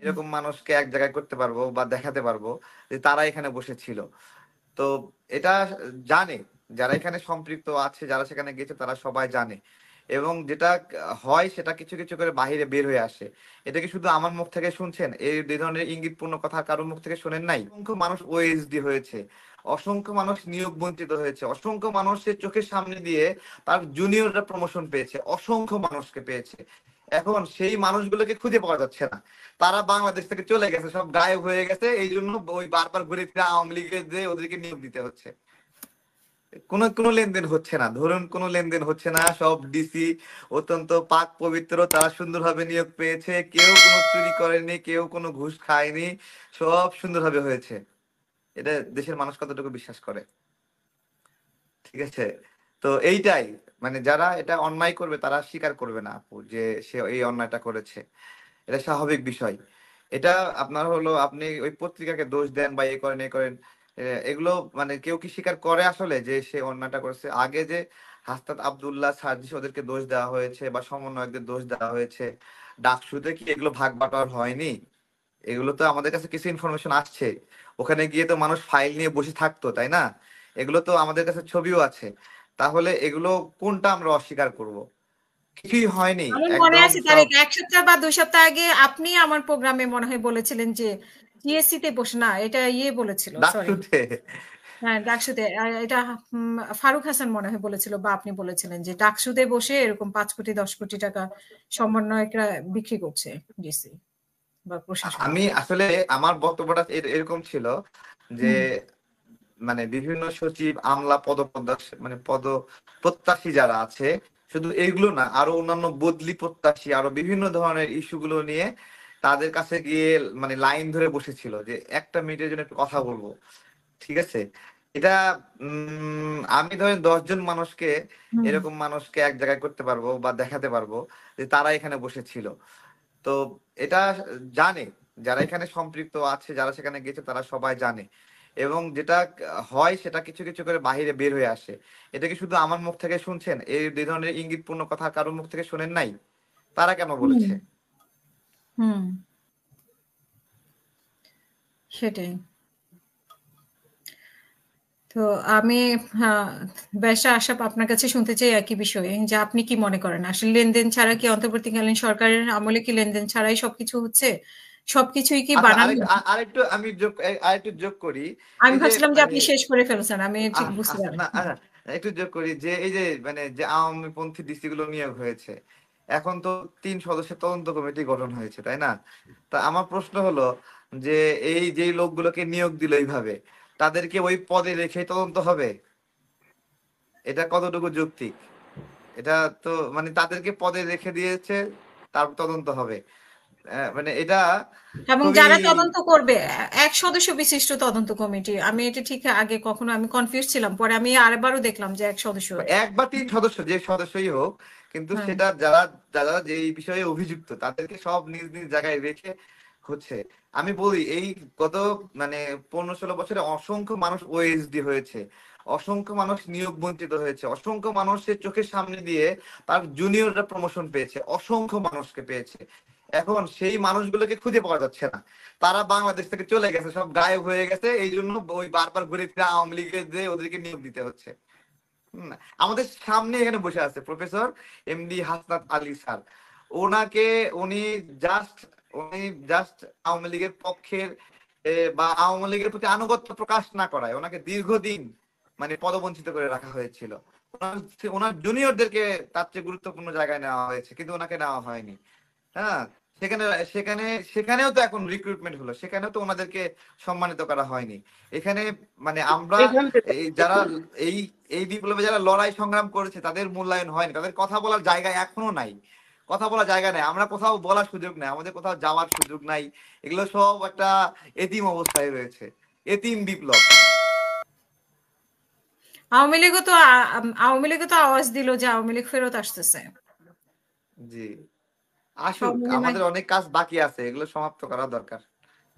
এরকম মানুষকে এক জায়গায় করতে পারবো বা দেখাতে পারবো যে তারা এখানে বসেছিল। তো এটা জানে, যারা এখানে সম্পৃক্ত আছে, যারা সেখানে গেছে, তারা সবাই জানে। এবং যেটা হয় সেটা কিছু কিছু করে বাহিরে বের হয়ে আসে। এটা কি শুধু আমার মুখ থেকে শুনছেন? এই ধরনের ইঙ্গিতপূর্ণ কথা কারোর মুখ থেকে শোনেন নাই? অসংখ্য মানুষ ওএসডি হয়েছে, অসংখ্য মানুষ নিয়োগ বঞ্চিত হয়েছে, অসংখ্য মানুষের চোখের সামনে দিয়ে তার জুনিয়ররা প্রমোশন পেয়েছে, অসংখ্য মানুষকে পেয়েছে। এখন সেই মানুষগুলোকে খুঁজে পাওয়া যাচ্ছে না। তারা বাংলাদেশ থেকে চলে গেছে, সব গায়েব হয়ে গেছে। এই জন্য ওই বারবার ঘুরে ফিরে আওয়ামী লীগের যে ওদেরকে নিয়োগ দিতে হচ্ছে। কোনো লেনদেন হচ্ছে না, ধরুন কোনো লেনদেন হচ্ছে না। সব ডিসি অত্যন্ত পাক পবিত্র, তারা সুন্দরভাবে নিয়োগ পেয়েছে, কেউ কোনো চুরি করেনি, কেউ কোনো ঘুষ খায়নি, সব সুন্দরভাবে হয়েছে। এটা দেশের মানুষ কতটুকু বিশ্বাস করে? ঠিক আছে, তো এইটাই, মানে যারা এটা অন্যায় করবে তারা স্বীকার করবে না আপু যে সে এই অন্যায়টা করেছে। এটা স্বাভাবিক বিষয়। এটা আপনার হলো, আপনি ওই পত্রিকাকে দোষ দেন বা এ করেন এ করেন, এগুলো মানে কেউ কি স্বীকার করে আসলে যে সে অন্যায়টা করেছে? আগে যে হাসনাত আব্দুল্লাহ, সার্জিস, ওদেরকে দোষ দেওয়া হয়েছে বা সমন্বয়কদের দোষ দেওয়া হয়েছে, ডাকসুতে কি এগুলো ভাগ বাটোয়ার হয়নি? এগুলো তো আমাদের কাছে কিছু ইনফরমেশন আসছে। ওখানে গিয়ে তো মানুষ ফাইল নিয়ে বসে থাকতো, তাই না? এগুলো তো আমাদের কাছে ছবিও আছে। তাহলে এগুলো কোনটা আমরা অস্বীকার করব? কিছুই হয়নি, আমার মনে একদম আছে তার সব। 1 সপ্তাহ বা 2 সপ্তাহ আগে আপনি আমার প্রোগ্রামে মনে হয় বলেছিলেন যে জিএসসি তে বসে না, এটা ইয়ে বলেছিল, সরি, ডাকসুতে হ্যাঁ ডাকসুতে। এটা ফারুক হাসান মনে হয় বলেছিল, বা আপনি বলেছিলেন যে ডাকসুতে বসে এরকম 5 কোটি 10 কোটি টাকা সমন্বয়করা বিক্রি করছে ডিসি বা প্রশাসন। আমি আসলে, আমার বক্তব্যটা এরকম ছিল যে হুম মানে বিভিন্ন সচিব, আমলা, মানে পদ প্রত্যাশী যারা আছে, শুধু এইগুলো না, আরো অন্যান্য বদলি প্রত্যাশী, আরো বিভিন্ন ধরনের ইস্যুগুলো নিয়ে তাদের কাছে গিয়ে মানে লাইন ধরে বসেছিল যে একটা মিনিটের জন্য একটু কথা বলবো। ঠিক আছে, এটা আমি ধরেন 10 জন মানুষকে, হুম এরকম মানুষকে এক জায়গায় করতে পারবো বা দেখাতে পারবো যে তারা এখানে বসেছিল। তো এটা জানে, যারা এখানে সম্পৃক্ত আছে, যারা সেখানে গেছে, তারা সবাই জানে। এবং যেটা হয় সেটা কিছু কিছু করে বাহিরে বের হয়ে আসে। এটা কি শুধু আমার মুখ থেকে শুনছেন? এই ধরনের ইঙ্গিতপূর্ণ কথা কারোর মুখ থেকে শোনেন নাই? তারা কেন হুম বলেছে? হুম, সেটাই। তো আমি, হ্যাঁ, ব্যবসা আশাপ আপনার কাছে শুনতে চাই একই বিষয়ে, যে আপনি কি মনে করেন আসলে লেনদেন ছাড়া কি অন্তর্বর্তীকালীন সরকারের আমলে কি লেনদেন ছাড়াই সবকিছু হচ্ছে? সবকিছুই কি আচ্ছা, বানানো? আরেকটু আমি আরেকটু যোগ করি। আমি এই যে ভাবছিলাম যে মানে আপনি শেষ করে ফেলছেন, আমি ঠিক বুঝতে পারি। না, একটু যোগ করি যে এই যে মানে যে আওয়ামী পন্থী ডিসি গুলো নিয়োগ হয়েছে, এখন তো 3 সদস্যের তদন্ত কমিটি গঠন হয়েছে, তাই না? তা আমার প্রশ্ন হলো যে এই যে লোকগুলোকে নিয়োগ দিল এইভাবে, তাদেরকে ওই পদে রেখে তদন্ত হবে? এটা কতটুকু যৌক্তিক? এটা তো মানে তাদেরকে পদে রেখে দিয়েছে, তার তদন্ত হবে? মানে এটা এবং খুবই, যারা তদন্ত করবে, 1 সদস্য বিশিষ্ট তদন্ত কমিটি, আমি এটা ঠিক আগে কখনো আমি কনফিউজ ছিলাম, পরে আমি আরেকবারও দেখলাম যে 1 সদস্য। 1 বা 3 সদস্য, যে সদস্যই হোক, কিন্তু হ্যাঁ, সেটা যারা যারা যে এই বিষয়ে অভিযুক্ত তাদেরকে সব নিজ নিজ জায়গায় রেখে হচ্ছে। আমি বলি, এই গত মানে 15-16 বছরে অসংখ্য মানুষ ওএসডি হয়েছে, অসংখ্য মানুষ নিয়োগ বঞ্চিত হয়েছে, অসংখ্য মানুষের চোখের সামনে দিয়ে তার জুনিয়ররা প্রমোশন পেয়েছে, অসংখ্য মানুষকে পেয়েছে। এখন সেই মানুষগুলোকে খুঁজে পাওয়া যাচ্ছে না। তারা বাংলাদেশ থেকে চলে গেছে, সব গায়েব হয়ে গেছে। এই জন্য ওই বারবার ঘুরে ফিরে আওয়ামী লীগের যে ওদেরকে নিয়োগ দিতে হচ্ছে। হুম, আমাদের সামনে এখানে বসে আছে professor MD Hasnat Ali sir. ওনাকে, উনি জাস্ট উনি জাস্ট আওয়ামী লীগের পক্ষের বা আওয়ামী লীগের প্রতি আনুগত্য প্রকাশ না করায় ওনাকে দীর্ঘদিন মানে পদবঞ্চিত করে রাখা হয়েছিল। ওনার জুনিয়রদেরকে তার চেয়ে গুরুত্বপূর্ণ জায়গায় নেওয়া হয়েছে, কিন্তু ওনাকে নেওয়া হয়নি। হ্যাঁ, সেখানে সেখানে সেখানেও তো এখন রিক্রুটমেন্ট হলো, সেখানেও তো ওনাদেরকে সম্মানিত করা হয়নি। এখানে মানে আমরা এখান থেকে এই যারা এই এই বিপ্লবে যারা লড়াই সংগ্রাম করেছে তাদের মূল্যায়ন হয়নি, তাদের কথা বলার জায়গা এখনো নাই। কথা বলার জায়গা নাই, আমরা কোথাও বলার সুযোগ নাই, আমাদের কোথাও যাওয়ার সুযোগ নাই। এগুলো সব একটা এতিম অবস্থায় রয়েছে, এতিম বিপ্লব। আওয়ামী লীগও তো আওয়ামী লীগও তো আওয়াজ দিল যে আওয়ামী লীগ ফেরত আসতেছে। জি, সব আসুক, মিলে নাই। আমাদের অনেক কাজ বাকি আছে, এগুলো সমাপ্ত করা দরকার।